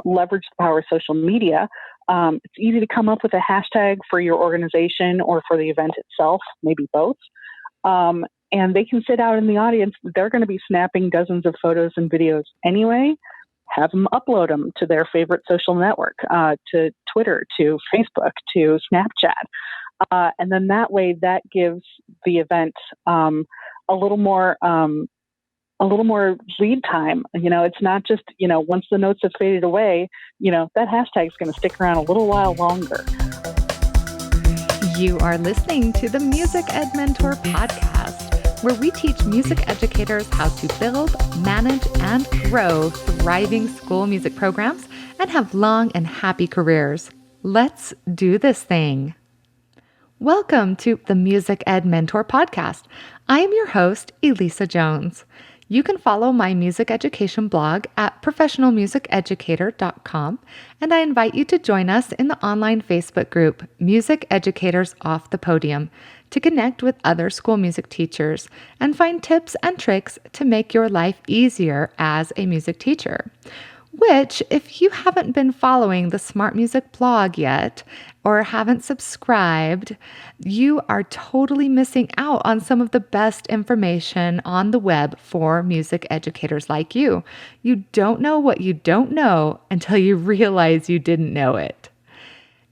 leverage the power of social media. It's easy to come up with a hashtag for your organization or for the event itself, maybe both. And they can sit out in the audience. They're going to be snapping dozens of photos and videos anyway. Have them upload them to their favorite social network, to Twitter, to Facebook, to Snapchat. And then that way, that gives the event a little more lead time. It's not just, once the notes have faded away, that hashtag is going to stick around a little while longer. You are listening to the Music Ed Mentor podcast, where we teach music educators how to build, manage, and grow thriving school music programs and have long and happy careers. Let's do this thing. Welcome to the Music Ed Mentor podcast. I am your host, Elisa Jones. You can follow my music education blog at professionalmusiceducator.com, and I invite you to join us in the online Facebook group, Music Educators Off the Podium, to connect with other school music teachers and find tips and tricks to make your life easier as a music teacher. Which, if you haven't been following the Smart Music blog yet or haven't subscribed, you are totally missing out on some of the best information on the web for music educators like you. You don't know what you don't know until you realize you didn't know it.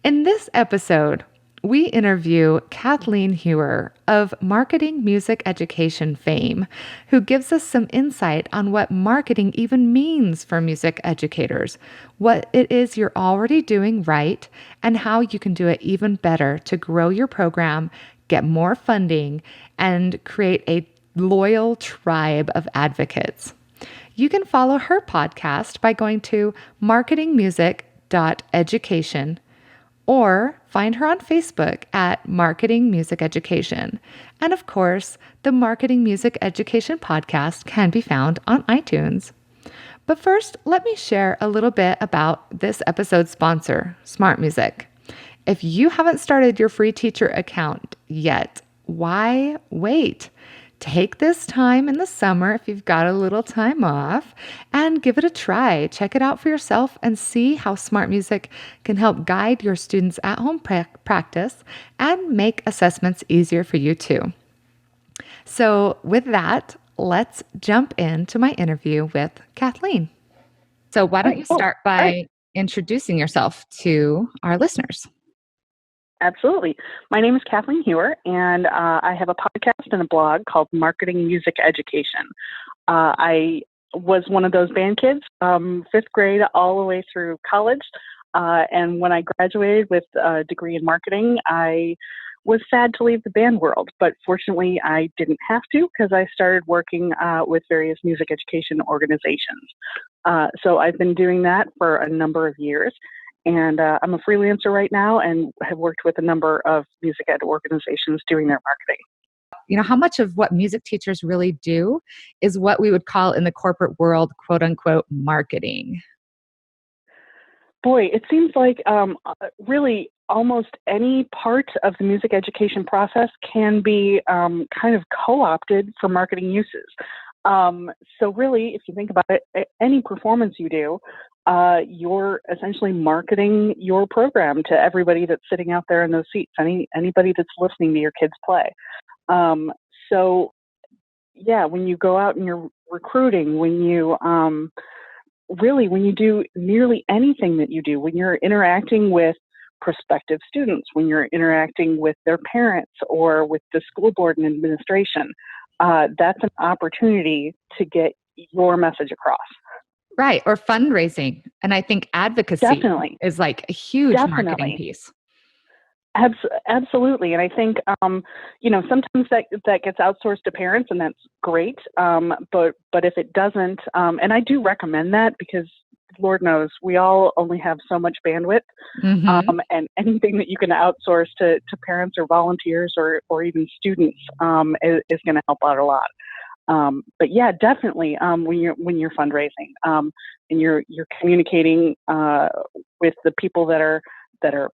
In this episode, we interview Kathleen Heuer of Marketing Music Education fame, who gives us some insight on what marketing even means for music educators, what it is you're already doing right, and how you can do it even better to grow your program, get more funding, and create a loyal tribe of advocates. You can follow her podcast by going to marketingmusic.education or find her on Facebook at Marketing Music Education. And of course, the Marketing Music Education podcast can be found on iTunes. But first, let me share a little bit about this episode's sponsor, Smart Music. If you haven't started your free teacher account yet, why wait? Take this time in the summer, if you've got a little time off, and give it a try. Check it out for yourself and see how Smart Music can help guide your students' at-home practice and make assessments easier for you too. So with that, let's jump into my interview with Kathleen. So why don't you start by introducing yourself to our listeners? Absolutely. My name is Kathleen Heuer, and I have a podcast and a blog called Marketing Music Education. I was one of those band kids from fifth grade all the way through college. And when I graduated with a degree in marketing, I was sad to leave the band world. But fortunately, I didn't have to because I started working with various music education organizations. So I've been doing that for a number of years. And I'm a freelancer right now and have worked with a number of music ed organizations doing their marketing. How much of what music teachers really do is what we would call in the corporate world, quote unquote, marketing? Boy, it seems like really almost any part of the music education process can be kind of co-opted for marketing uses. So really, if you think about it, any performance you do, you're essentially marketing your program to everybody that's sitting out there in those seats, anybody that's listening to your kids play. So yeah, when you go out and you're recruiting, when you do nearly anything that you do, when you're interacting with prospective students, when you're interacting with their parents or with the school board and administration, that's an opportunity to get your message across. Right. Or fundraising. And I think advocacy is like a huge marketing piece. Absolutely. And I think, sometimes that gets outsourced to parents, and that's great. But if it doesn't, and I do recommend that because Lord knows we all only have so much bandwidth, and anything that you can outsource to parents or volunteers or even students is going to help out a lot. But yeah, definitely when you're fundraising and you're communicating with the people that are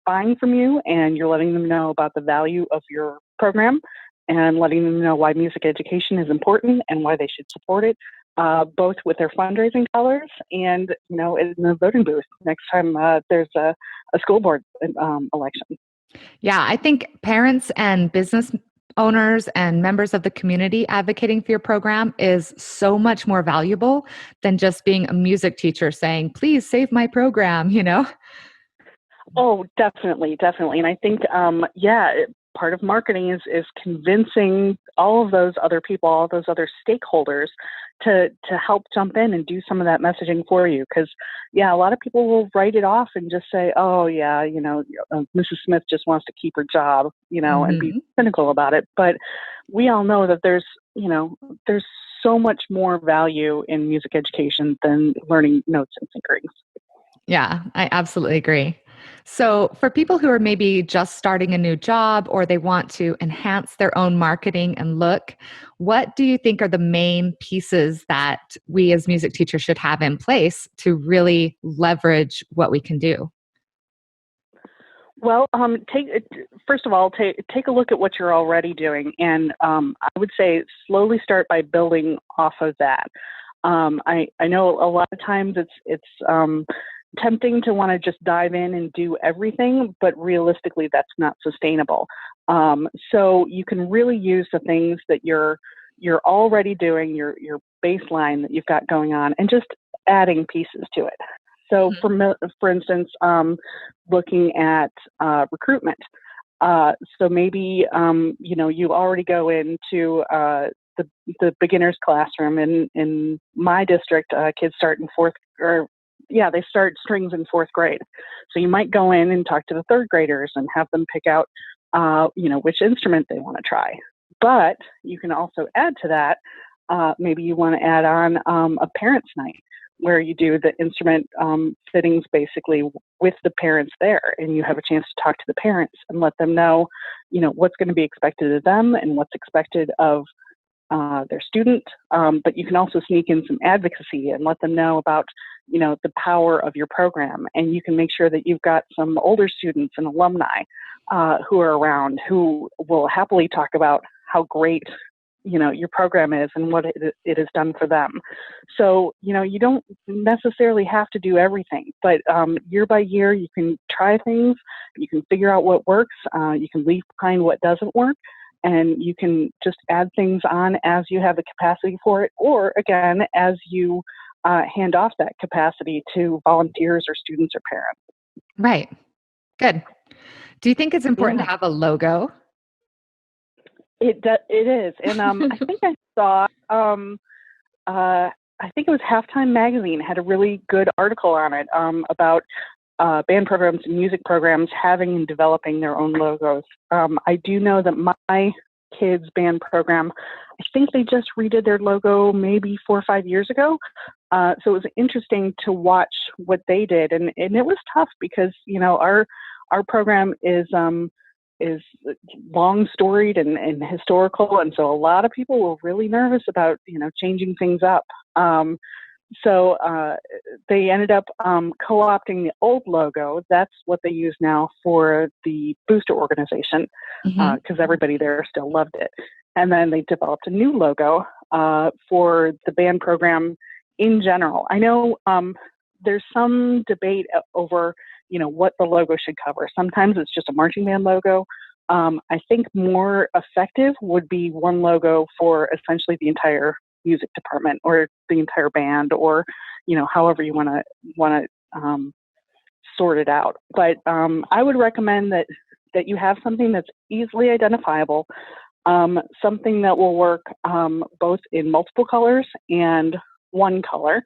buying from you, and you're letting them know about the value of your program and letting them know why music education is important and why they should support it. both with their fundraising dollars and, in the voting booth next time there's a school board election. Yeah, I think parents and business owners and members of the community advocating for your program is so much more valuable than just being a music teacher saying, please save my program. Oh, definitely, definitely. And I think, part of marketing is convincing all of those other people, all those other stakeholders to help jump in and do some of that messaging for you. Because, a lot of people will write it off and just say, oh, yeah, Mrs. Smith just wants to keep her job, and be cynical about it. But we all know that there's so much more value in music education than learning notes and fingerings. Yeah, I absolutely agree. So, for people who are maybe just starting a new job or they want to enhance their own marketing and look, what do you think are the main pieces that we as music teachers should have in place to really leverage what we can do? Well, first of all, take a look at what you're already doing, and I would say slowly start by building off of that. I know a lot of times it's tempting to want to just dive in and do everything, but realistically, that's not sustainable. So you can really use the things that you're already doing, your baseline that you've got going on, and just adding pieces to it. So, for instance, looking at recruitment. So maybe you already go into the beginner's classroom. In my district, kids start in they start strings in fourth grade. So you might go in and talk to the third graders and have them pick out, which instrument they want to try. But you can also add to that. Maybe you want to add on a parents' night where you do the instrument fittings basically with the parents there, and you have a chance to talk to the parents and let them know, what's going to be expected of them and what's expected of their student. But you can also sneak in some advocacy and let them know about, the power of your program. And you can make sure that you've got some older students and alumni who are around who will happily talk about how great your program is and what it has done for them. So, you don't necessarily have to do everything, but year by year, you can try things, you can figure out what works, you can leave behind what doesn't work, and you can just add things on as you have the capacity for it, or again, as you hand off that capacity to volunteers or students or parents. Right. Good. Do you think it's important to have a logo? It is, and I think I saw. I think it was Halftime Magazine had a really good article on it about band programs and music programs having and developing their own logos. I do know that my kids' band program, I think they just redid their logo maybe 4 or 5 years ago. So it was interesting to watch what they did, and it was tough because our program is long storied and historical, and so a lot of people were really nervous about changing things up. So they ended up co-opting the old logo. That's what they use now for the booster organization because everybody there still loved it. And then they developed a new logo for the band program in general. I know there's some debate over what the logo should cover. Sometimes it's just a marching band logo. I think more effective would be one logo for essentially the entire music department or the entire band, or however you want to sort it out. But I would recommend that you have something that's easily identifiable, something that will work both in multiple colors and one color.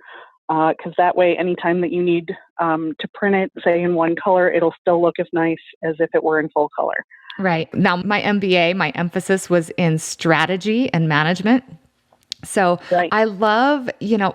Because that way, anytime that you need to print it, say in one color, it'll still look as nice as if it were in full color. Right. Now, my MBA, my emphasis was in strategy and management. So Right. I love,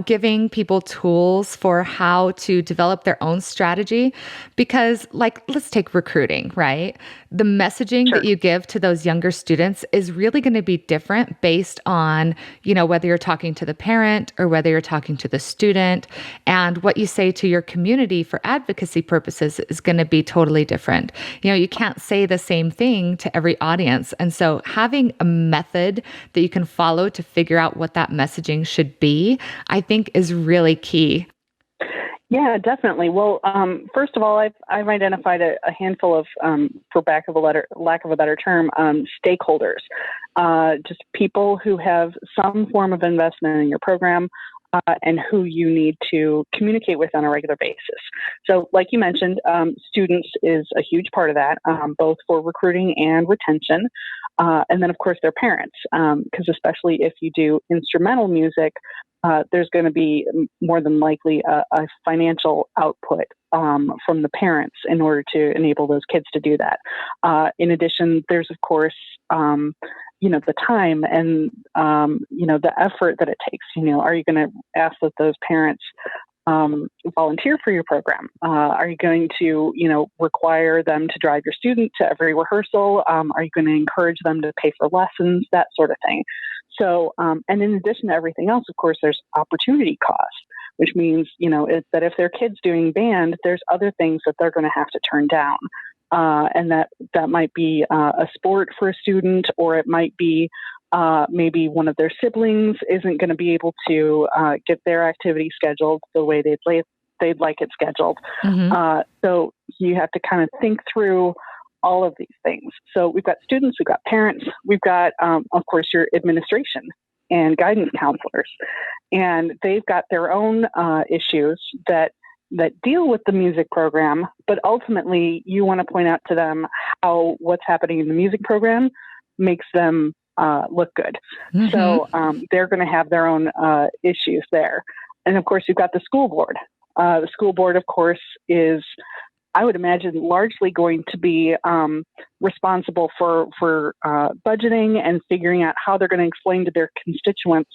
giving people tools for how to develop their own strategy because let's take recruiting, right? The messaging that you give to those younger students is really going to be different based on, whether you're talking to the parent or whether you're talking to the student, and what you say to your community for advocacy purposes is going to be totally different. You can't say the same thing to every audience. And so having a method that you can follow to figure out what that that messaging should be, I think is really key. Yeah, definitely. Well, first of all, I've identified a handful of, for lack of a better term, stakeholders, just people who have some form of investment in your program, and who you need to communicate with on a regular basis. So, like you mentioned, students is a huge part of that, both for recruiting and retention, and then of course their parents, because especially if you do instrumental music. There's going to be more than likely a financial output from the parents in order to enable those kids to do that. In addition, there's of course, the time and the effort that it takes. Are you going to ask that those parents volunteer for your program? Are you going to, require them to drive your student to every rehearsal? Are you going to encourage them to pay for lessons? That sort of thing. So, and in addition to everything else, of course, there's opportunity cost, which means, that if their kid's doing band, there's other things that they're going to have to turn down. And that might be a sport for a student, or it might be maybe one of their siblings isn't going to be able to get their activity scheduled the way they'd like it scheduled. Mm-hmm. So you have to kind of think through all of these things. So we've got students, we've got parents, we've got, of course, your administration and guidance counselors, and they've got their own issues that deal with the music program, but ultimately you want to point out to them how what's happening in the music program makes them look good. Mm-hmm. So they're going to have their own issues there. And of course, you've got the school board. The school board, of course, is, I would imagine, largely going to be responsible for budgeting and figuring out how they're going to explain to their constituents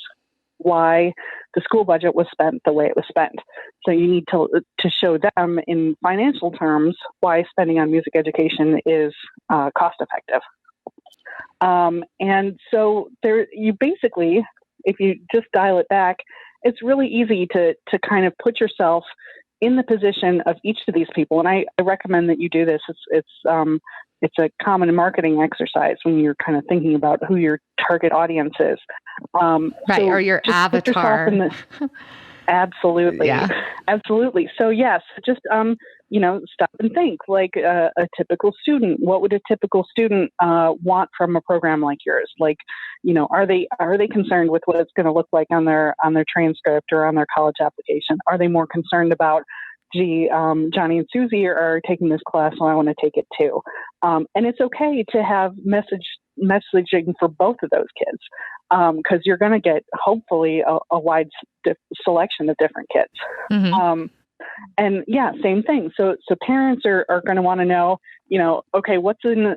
why the school budget was spent the way it was spent. So you need to show them in financial terms why spending on music education is cost effective. And so you basically, if you just dial it back, it's really easy to kind of put yourself in the position of each of these people. And I recommend that you do this. It's a common marketing exercise when you're kind of thinking about who your target audience is. Right. So or your avatar. Absolutely. Yeah. Absolutely. So yes, just, stop and think like a typical student. What would a typical student want from a program like yours? Like, are they concerned with what it's going to look like on their transcript or on their college application? Are they more concerned about, Johnny and Susie are taking this class, so I want to take it too. And it's okay to have messaging for both of those kids, because you're going to get hopefully a wide selection of different kids. Mm-hmm. And yeah, same thing. So parents are going to want to know, okay, what's in,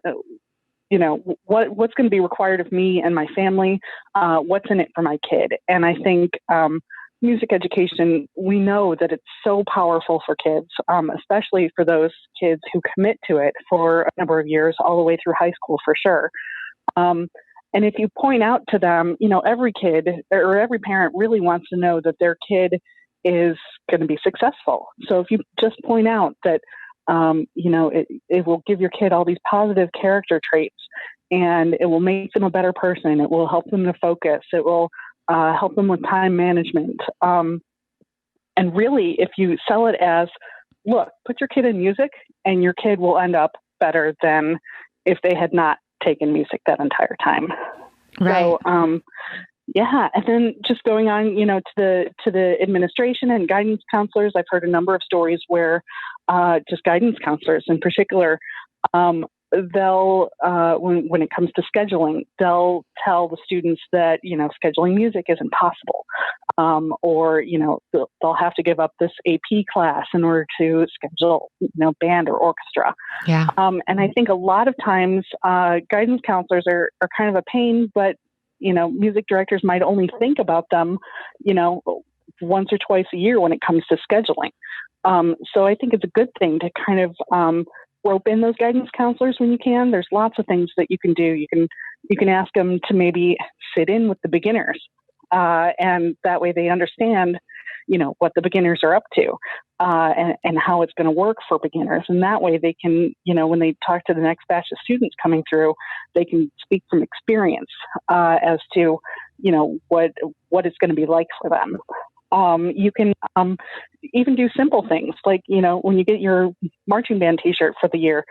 what's going to be required of me and my family, what's in it for my kid. And I think music education, we know that it's so powerful for kids, especially for those kids who commit to it for a number of years, all the way through high school for sure. And if you point out to them, every kid or every parent really wants to know that their kid is going to be successful. So if you just point out that, it will give your kid all these positive character traits, and it will make them a better person. It will help them to focus. It will help them with time management. And really, if you sell it as, look, put your kid in music and your kid will end up better than if they had not taken music that entire time. Right. So, yeah. And then just going on, to the administration and guidance counselors, I've heard a number of stories where just guidance counselors in particular, they'll, when it comes to scheduling, they'll tell the students that, scheduling music is impossible. Or, they'll have to give up this AP class in order to schedule, band or orchestra. Yeah. And I think a lot of times, guidance counselors are kind of a pain, but, music directors might only think about them, once or twice a year when it comes to scheduling. So I think it's a good thing to kind of, rope in those guidance counselors when you can. There's lots of things that you can do. You can ask them to maybe sit in with the beginners, and that way they understand, what the beginners are up to, and how it's going to work for beginners. And that way they can, when they talk to the next batch of students coming through, they can speak from experience as to, what it's going to be like for them. You can even do simple things like, when you get your marching band T-shirt for the year,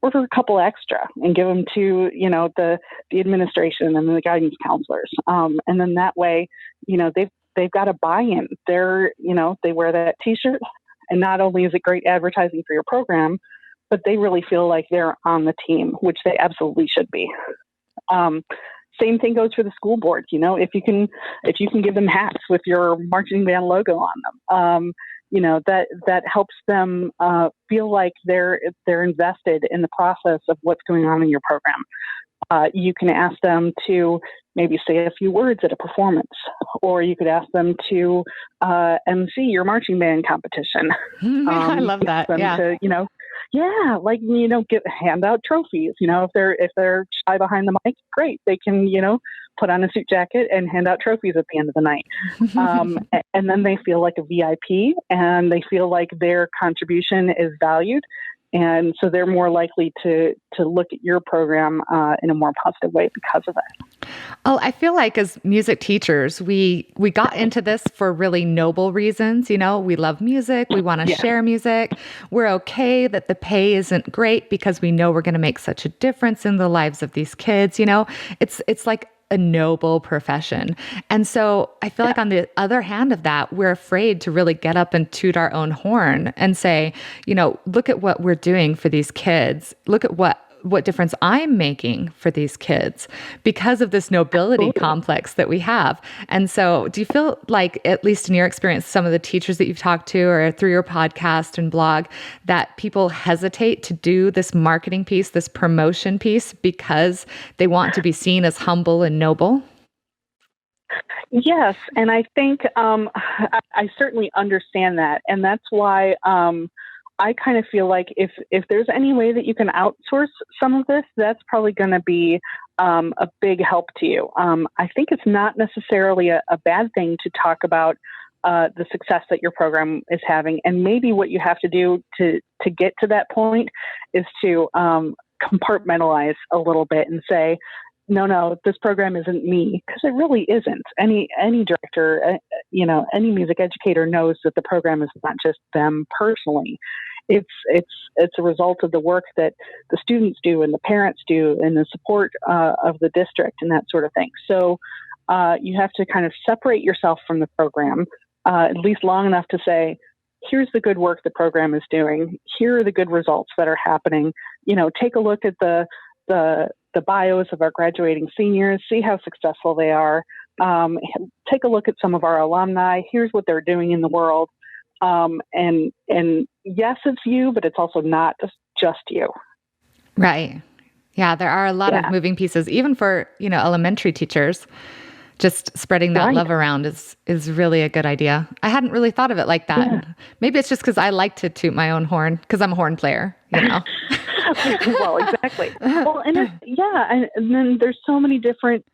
order a couple extra and give them to, the administration and the guidance counselors. And then that way, they've got a buy-in. They wear that T-shirt, and not only is it great advertising for your program, but they really feel like they're on the team, which they absolutely should be. Same thing goes for the school board. If you can give them hats with your marching band logo on them, that helps them feel like they're invested in the process of what's going on in your program. You can ask them to maybe say a few words at a performance, or you could ask them to MC your marching band competition. I love that. Yeah. Hand out trophies. If they're shy behind the mic, great. They can, put on a suit jacket and hand out trophies at the end of the night. And then they feel like a VIP, and they feel like their contribution is valued. And so they're more likely to look at your program in a more positive way because of it. Oh, I feel like as music teachers, we got into this for really noble reasons. We love music. We want to share music. We're okay that the pay isn't great because we know we're going to make such a difference in the lives of these kids. It's like a noble profession. And so I feel like on the other hand of that, we're afraid to really get up and toot our own horn and say, look at what we're doing for these kids. Look at what difference I'm making for these kids because of this nobility complex that we have. And so do you feel like, at least in your experience, some of the teachers that you've talked to or through your podcast and blog, that people hesitate to do this marketing piece, this promotion piece, because they want to be seen as humble and noble? Yes. And I think I certainly understand that. And that's why I kind of feel like if there's any way that you can outsource some of this, that's probably going to be a big help to you. I think it's not necessarily a bad thing to talk about the success that your program is having. And maybe what you have to do to get to that point is to compartmentalize a little bit and say, no, this program isn't me, because it really isn't. Any director, any music educator knows that the program is not just them personally. It's a result of the work that the students do and the parents do and the support of the district and that sort of thing. So you have to kind of separate yourself from the program, at least long enough to say, here's the good work the program is doing. Here are the good results that are happening. Take a look at the bios of our graduating seniors, see how successful they are. Take a look at some of our alumni. Here's what they're doing in the world. And yes, it's you, but it's also not just you. Right. Yeah. There are a lot of moving pieces, even for, elementary teachers. Just spreading that love around is really a good idea. I hadn't really thought of it like that. Yeah. Maybe it's just because I like to toot my own horn because I'm a horn player, Well, exactly. Well, and then there's so many different,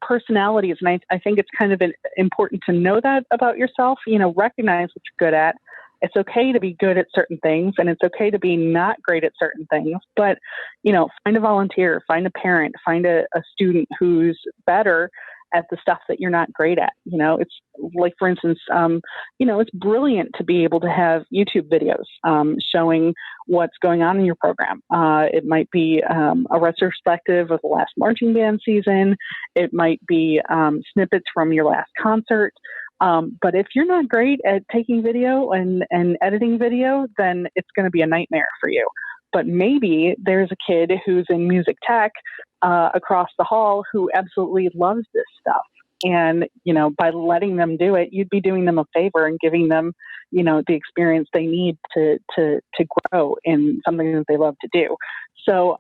personalities. And I think it's kind of important to know that about yourself, recognize what you're good at. It's okay to be good at certain things, and it's okay to be not great at certain things. But, find a volunteer, find a parent, find a student who's better at the stuff that you're not great at. It's like, for instance, it's brilliant to be able to have YouTube videos showing what's going on in your program. It might be a retrospective of the last marching band season. It might be snippets from your last concert. But if you're not great at taking video and editing video, then it's going to be a nightmare for you. But maybe there's a kid who's in music tech across the hall who absolutely loves this stuff. And, by letting them do it, you'd be doing them a favor and giving them, the experience they need to grow in something that they love to do. So,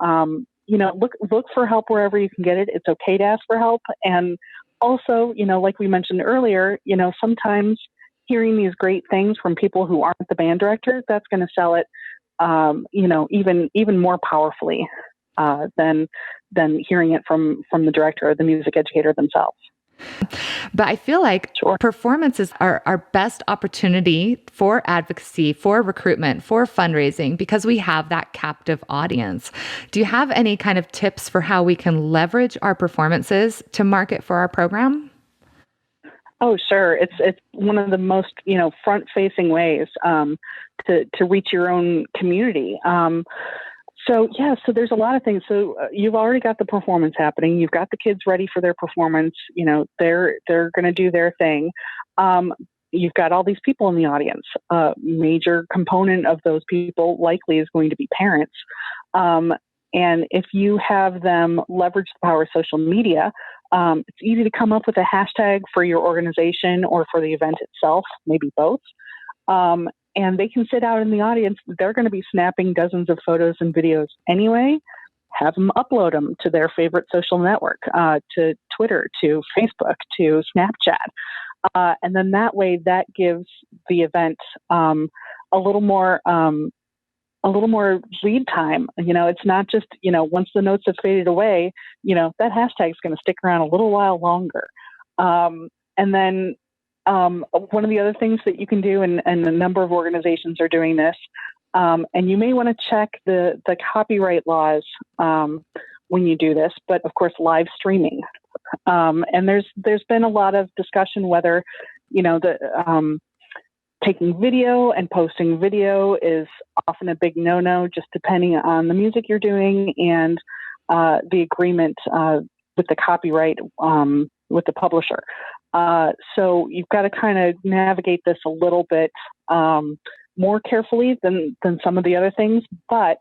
look for help wherever you can get it. It's okay to ask for help. And also, like we mentioned earlier, sometimes hearing these great things from people who aren't the band director, that's going to sell it, even more powerfully than hearing it from the director or the music educator themselves. But I feel like performances are our best opportunity for advocacy, for recruitment, for fundraising, because we have that captive audience. Do you have any kind of tips for how we can leverage our performances to market for our program? Oh, sure. It's one of the most, front-facing ways to reach your own community. So there's a lot of things. So you've already got the performance happening. You've got the kids ready for their performance. They're going to do their thing. You've got all these people in the audience. Major component of those people likely is going to be parents. And if you have them leverage the power of social media, it's easy to come up with a hashtag for your organization or for the event itself, maybe both. And they can sit out in the audience. They're going to be snapping dozens of photos and videos anyway. Have them upload them to their favorite social network, to Twitter, to Facebook, to Snapchat. And then that way, that gives the event a little more lead time. It's not just, once the notes have faded away, that hashtag is going to stick around a little while longer. And then one of the other things that you can do, and a number of organizations are doing this, and you may want to check the copyright laws when you do this, but of course, live streaming. And there's been a lot of discussion whether, taking video and posting video is often a big no-no, just depending on the music you're doing and the agreement with the copyright with the publisher. So you've got to kind of navigate this a little bit more carefully than some of the other things. But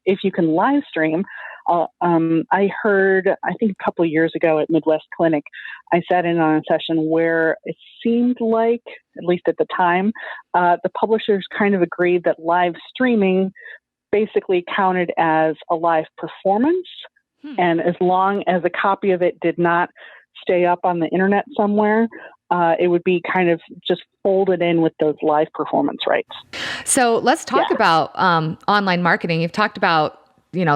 if you can live stream, I heard, I think a couple of years ago at Midwest Clinic, I sat in on a session where it seemed like, at least at the time, the publishers kind of agreed that live streaming basically counted as a live performance. And as long as a copy of it did not stay up on the internet somewhere, it would be kind of just folded in with those live performance rights. So let's talk about online marketing. You've talked about,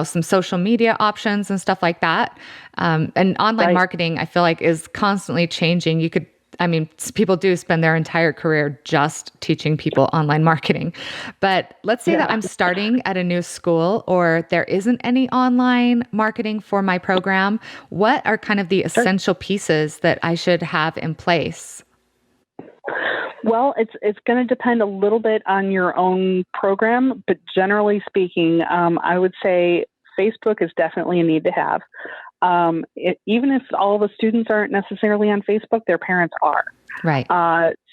some social media options and stuff like that. And online marketing, I feel like, is constantly changing. People do spend their entire career just teaching people online marketing. But let's say that I'm starting at a new school or there isn't any online marketing for my program. What are kind of the essential pieces that I should have in place? Well, it's going to depend a little bit on your own program, but generally speaking, I would say Facebook is definitely a need to have. Even if all the students aren't necessarily on Facebook, their parents are. Right.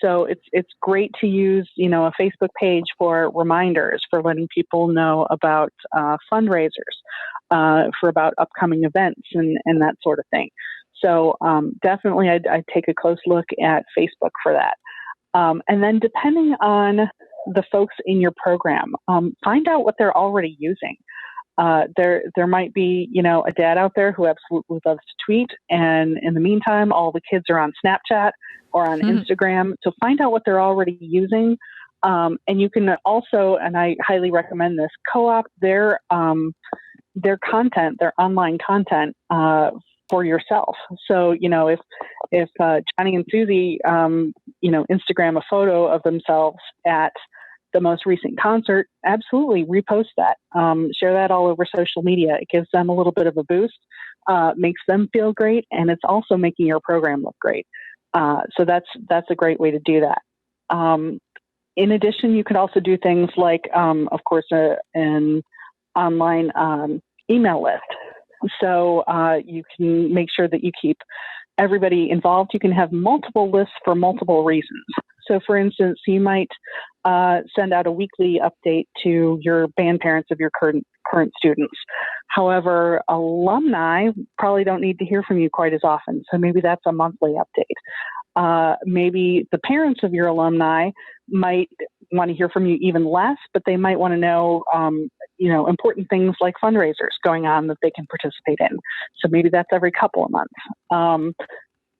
So it's great to use, a Facebook page for reminders, for letting people know about fundraisers, for about upcoming events and that sort of thing. So definitely I'd take a close look at Facebook for that. And then depending on the folks in your program, find out what they're already using. There might be, a dad out there who absolutely loves to tweet. And in the meantime, all the kids are on Snapchat or on Instagram. So find out what they're already using. And you can also, and I highly recommend this, co-op their content, their online content, for yourself. So, if Johnny and Susie, Instagram a photo of themselves at the most recent concert, absolutely repost that. Share that all over social media. It gives them a little bit of a boost, makes them feel great, and it's also making your program look great. So that's a great way to do that. In addition, you could also do things like, of course, an online email list. So you can make sure that you keep everybody involved. You can have multiple lists for multiple reasons. So, for instance, you might send out a weekly update to your band parents of your current students. However, alumni probably don't need to hear from you quite as often. So maybe that's a monthly update. Maybe the parents of your alumni might want to hear from you even less, but they might want to know, important things like fundraisers going on that they can participate in. So maybe that's every couple of months.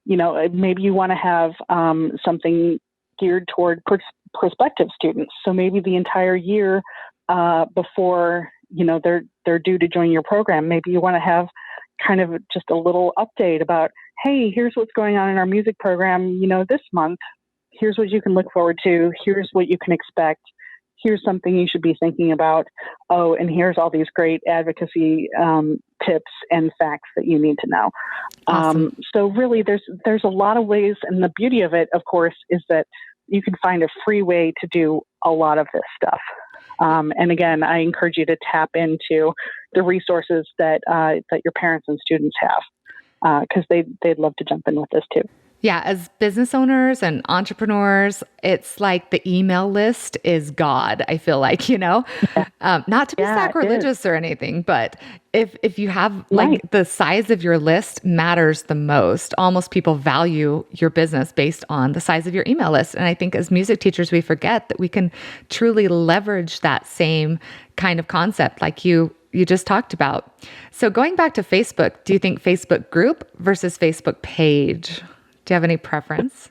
Maybe you want to have something geared toward prospective students. So maybe the entire year before, they're due to join your program, maybe you want to have kind of just a little update about, hey, here's what's going on in our music program, this month. Here's what you can look forward to. Here's what you can expect. here's something you should be thinking about. Oh, and here's all these great advocacy tips and facts that you need to know. Awesome. So really, there's a lot of ways, and the beauty of it, of course, is that you can find a free way to do a lot of this stuff. And again, I encourage you to tap into the resources that your parents and students have, because they'd love to jump in with this too. Yeah, as business owners and entrepreneurs, it's like the email list is God, I feel like, not to be sacrilegious or anything, but if you have the size of your list matters the most. Almost people value your business based on the size of your email list. And I think as music teachers, we forget that we can truly leverage that same kind of concept like you just talked about. So going back to Facebook, do you think Facebook group versus Facebook page? Do you have any preference?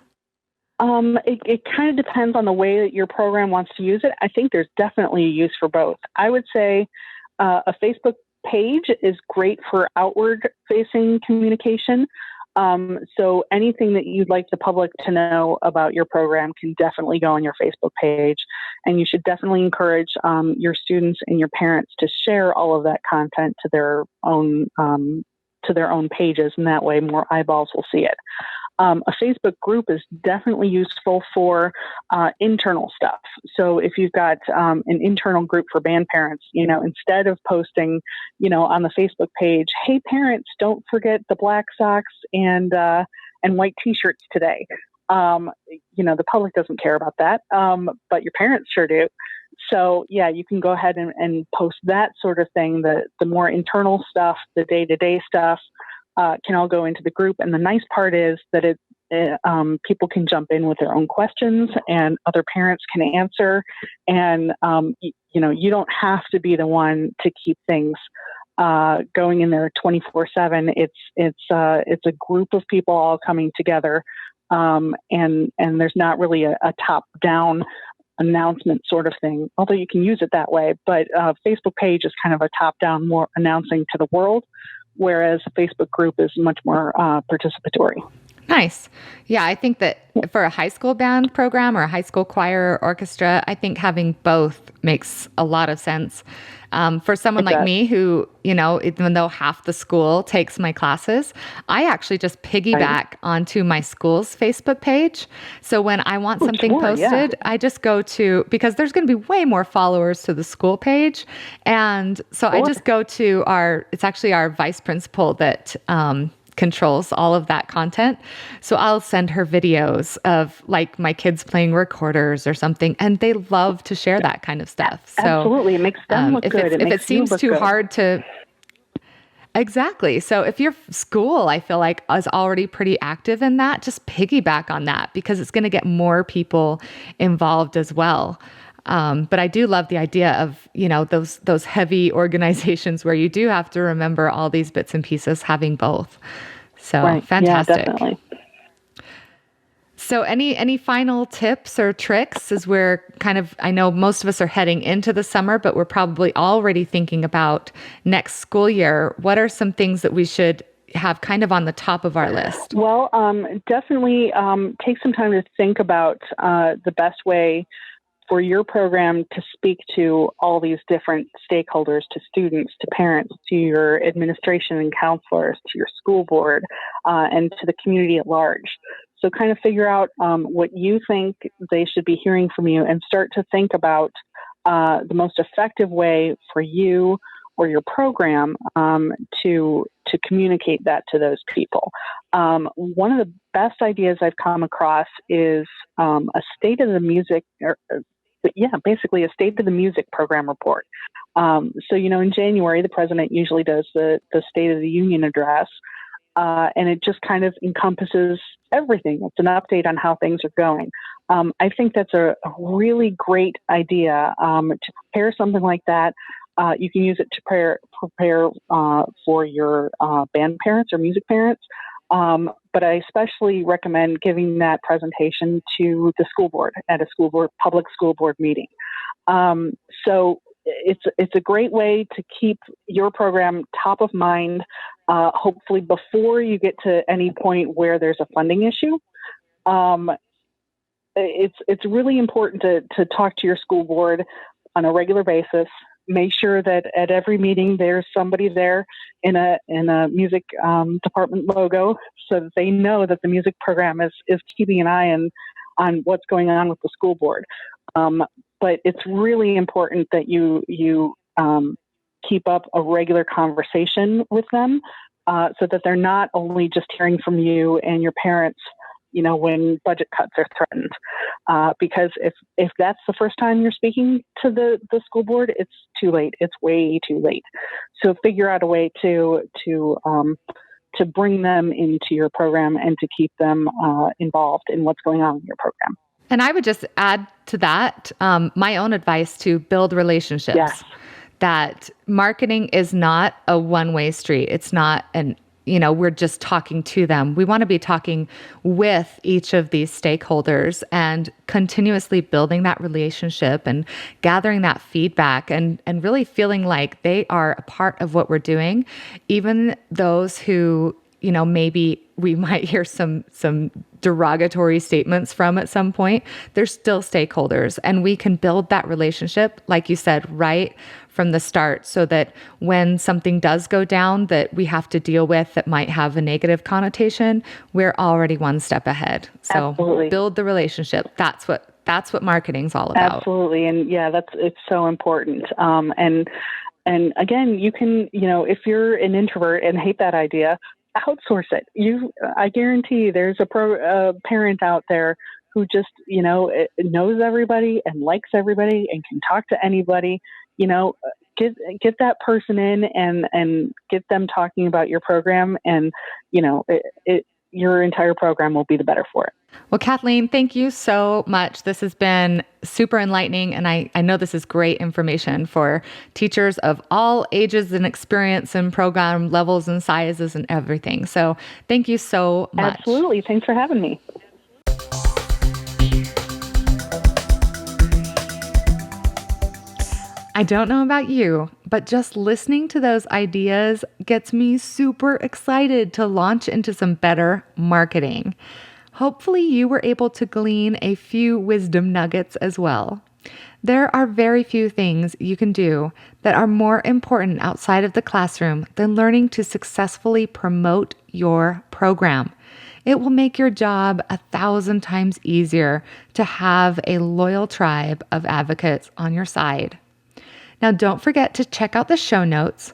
It kind of depends on the way that your program wants to use it. I think there's definitely a use for both. I would say a Facebook page is great for outward-facing communication. So anything that you'd like the public to know about your program can definitely go on your Facebook page. And you should definitely encourage your students and your parents to share all of that content to their own pages, and that way more eyeballs will see it. A Facebook group is definitely useful for internal stuff. So if you've got an internal group for band parents, instead of posting, on the Facebook page, hey parents, don't forget the black socks and white T-shirts today. The public doesn't care about that, but your parents sure do. So yeah, you can go ahead and post that sort of thing. The more internal stuff, the day-to-day stuff, can all go into the group. And the nice part is that people can jump in with their own questions and other parents can answer. And, you don't have to be the one to keep things going in there 24/7. It's a group of people all coming together. And there's not really a top-down announcement sort of thing, although you can use it that way. But Facebook page is kind of a top-down, more announcing to the world, whereas a Facebook group is much more participatory. Nice. Yeah, I think that for a high school band program or a high school choir or orchestra, I think having both makes a lot of sense. For someone like me who, even though half the school takes my classes, I actually just piggyback onto my school's Facebook page. So when I want something posted, I just go to, because there's going to be way more followers to the school page. And so I just go to it's actually our vice principal that controls all of that content. So I'll send her videos of like my kids playing recorders or something, and they love to share that kind of stuff. So absolutely, it makes them look good. If it seems too hard to, exactly. So if your school, I feel like, is already pretty active in that, just piggyback on that because it's going to get more people involved as well. But I do love the idea of, those heavy organizations where you do have to remember all these bits and pieces having both. So fantastic. Yeah, definitely. So any final tips or tricks as we're I know most of us are heading into the summer, but we're probably already thinking about next school year. What are some things that we should have kind of on the top of our list? Well, definitely take some time to think about the best way for your program to speak to all these different stakeholders, to students, to parents, to your administration and counselors, to your school board, and to the community at large. So kind of figure out what you think they should be hearing from you and start to think about the most effective way for you or your program to communicate that to those people. One of the best ideas I've come across is a state of the music, basically a state of the music program report. So, in January, the president usually does the State of the Union address, and it just kind of encompasses everything. It's an update on how things are going. I think that's a really great idea to prepare something like that. You can use it to prepare for your band parents or music parents. But I especially recommend giving that presentation to the school board at a public school board meeting. So it's a great way to keep your program top of mind, hopefully before you get to any point where there's a funding issue. it's really important to talk to your school board on a regular basis. Make sure that at every meeting there's somebody there in a music department logo, so that they know that the music program is keeping an eye on what's going on with the school board. But it's really important that you keep up a regular conversation with them, so that they're not only just hearing from you and your parents, when budget cuts are threatened. Because if that's the first time you're speaking to the school board, it's too late. It's way too late. So figure out a way to bring them into your program and to keep them involved in what's going on in your program. And I would just add to that my own advice to build relationships. Yes. That marketing is not a one-way street. It's not we're just talking to them. We want to be talking with each of these stakeholders and continuously building that relationship and gathering that feedback and really feeling like they are a part of what we're doing. Even those who, maybe we might hear some derogatory statements from at some point, they're still stakeholders, and we can build that relationship, like you said, right from the start, so that when something does go down that we have to deal with that might have a negative connotation, we're already one step ahead. So Absolutely. Build the relationship. That's what marketing's all about. Absolutely. And it's so important. And again, you can, if you're an introvert and hate that idea, outsource it. I guarantee there's a parent out there who just, knows everybody and likes everybody and can talk to anybody. Get that person in and get them talking about your program, and your entire program will be the better for it. Well, Kathleen, thank you so much. This has been super enlightening, and I know this is great information for teachers of all ages and experience and program levels and sizes and everything. So thank you so much. Absolutely. Thanks for having me. I don't know about you, but just listening to those ideas gets me super excited to launch into some better marketing. Hopefully you were able to glean a few wisdom nuggets as well. There are very few things you can do that are more important outside of the classroom than learning to successfully promote your program. It will make your job 1,000 times easier to have a loyal tribe of advocates on your side. Now, don't forget to check out the show notes,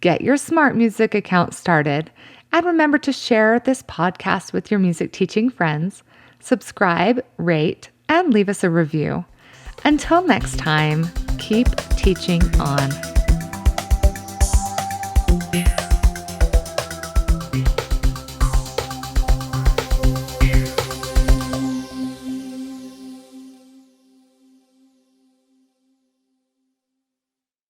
get your Smart Music account started, and remember to share this podcast with your music teaching friends. Subscribe, rate, and leave us a review. Until next time, keep teaching on.